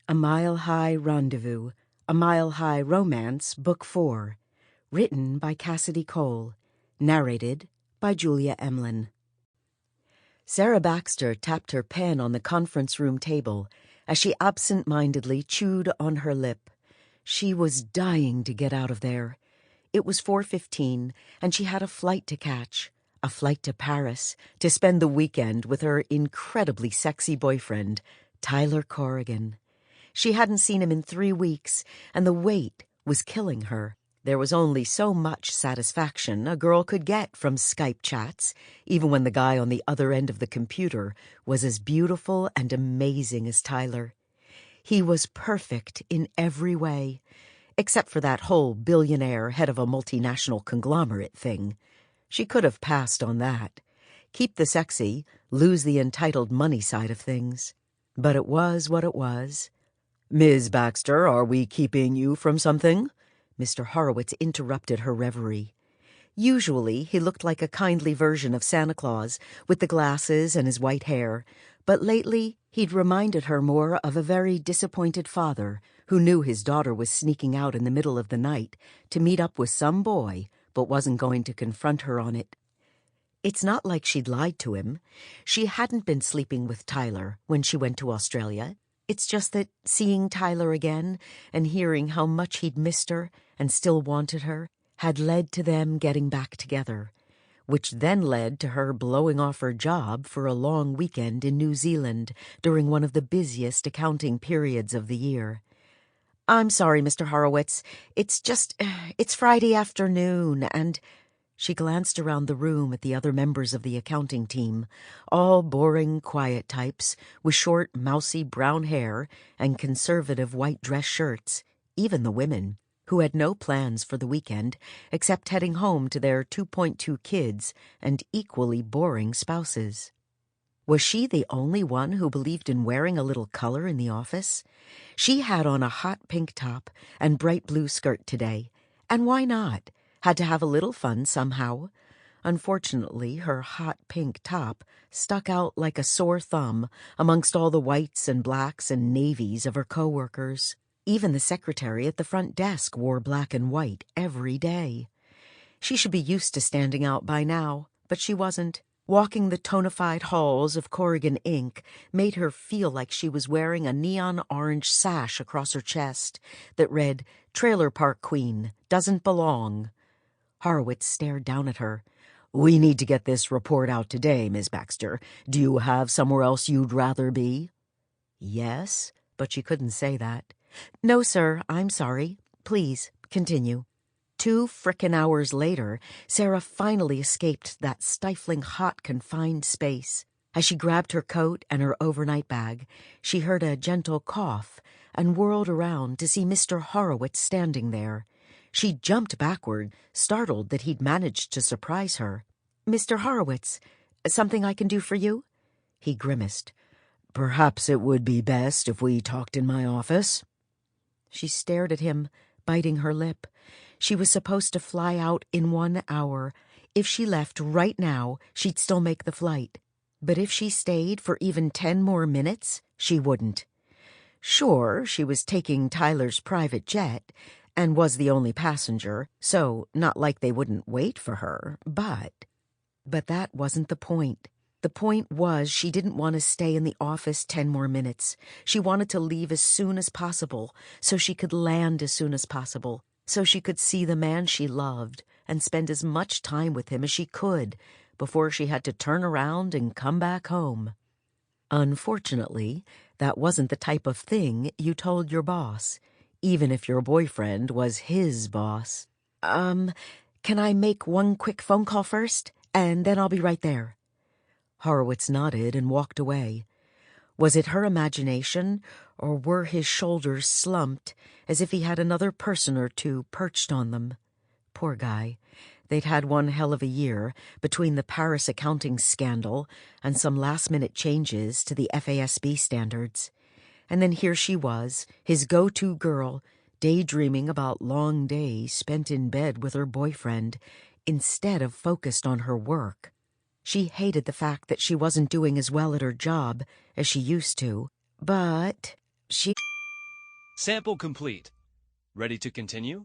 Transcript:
A Mile High Rendezvous, A Mile High Romance, Book 4. Written by Cassidy Cole. Narrated by Julia Emlen. Sarah Baxter tapped her pen on the conference room table as she absent-mindedly chewed on her lip. She was dying to get out of there. It was 4:15, and she had a flight to catch. A flight to Paris to spend the weekend with her incredibly sexy boyfriend, Tyler Corrigan. She hadn't seen him in 3 weeks, and the wait was killing her. There was only so much satisfaction a girl could get from Skype chats, even when the guy on the other end of the computer was as beautiful and amazing as Tyler. He was perfect in every way, except for that whole billionaire head of a multinational conglomerate thing. She could have passed on that. Keep the sexy, lose the entitled money side of things. But it was what it was. "Ms. Baxter, are we keeping you from something?" Mr. Horowitz interrupted her reverie. Usually, he looked like a kindly version of Santa Claus, with the glasses and his white hair, but lately he'd reminded her more of a very disappointed father who knew his daughter was sneaking out in the middle of the night to meet up with some boy, but wasn't going to confront her on it. It's not like she'd lied to him. She hadn't been sleeping with Tyler when she went to Australia. It's just that seeing Tyler again and hearing how much he'd missed her and still wanted her had led to them getting back together, which then led to her blowing off her job for a long weekend in New Zealand during one of the busiest accounting periods of the year. "I'm sorry, Mr. Horowitz. It's Friday afternoon, and..." She glanced around the room at the other members of the accounting team, all boring, quiet types with short, mousy brown hair and conservative white dress shirts, even the women, who had no plans for the weekend except heading home to their 2.2 kids and equally boring spouses. Was she the only one who believed in wearing a little color in the office? She had on a hot pink top and bright blue skirt today, and why not? Had to have a little fun somehow. Unfortunately, her hot pink top stuck out like a sore thumb amongst all the whites and blacks and navies of her coworkers. Even the secretary at the front desk wore black and white every day. She should be used to standing out by now, but she wasn't. Walking the tonified halls of Corrigan Inc. made her feel like she was wearing a neon orange sash across her chest that read, "Trailer Park Queen, doesn't belong." Horowitz stared down at her. "We need to get this report out today, Ms. Baxter. Do you have somewhere else you'd rather be?" Yes, but she couldn't say that. "No, sir, I'm sorry. Please, continue." 2 frickin' hours later, Sarah finally escaped that stifling hot, confined space. As she grabbed her coat and her overnight bag, she heard a gentle cough and whirled around to see Mr. Horowitz standing there. She jumped backward, startled that he'd managed to surprise her. "Mr. Horowitz, something I can do for you?" He grimaced. "Perhaps it would be best if we talked in my office." She stared at him, biting her lip. She was supposed to fly out in 1 hour. If she left right now, she'd still make the flight. But if she stayed for even 10 more minutes, she wouldn't. Sure, she was taking Tyler's private jet and was the only passenger, so not like they wouldn't wait for her, but that wasn't the point. The point was she didn't want to stay in the office 10 more minutes. She wanted to leave as soon as possible, so she could land as soon as possible, so she could see the man she loved and spend as much time with him as she could before she had to turn around and come back home. Unfortunately, that wasn't the type of thing you told your boss, even if your boyfriend was his boss. Can I make one quick phone call first, and then I'll be right there?" Horowitz nodded and walked away. Was it her imagination, or were his shoulders slumped, as if he had another person or two perched on them? Poor guy. They'd had one hell of a year, between the Paris accounting scandal and some last-minute changes to the FASB standards. And then here she was, his go-to girl, daydreaming about long days spent in bed with her boyfriend, instead of focused on her work. She hated the fact that she wasn't doing as well at her job as she used to, but she Sample complete. Ready to continue?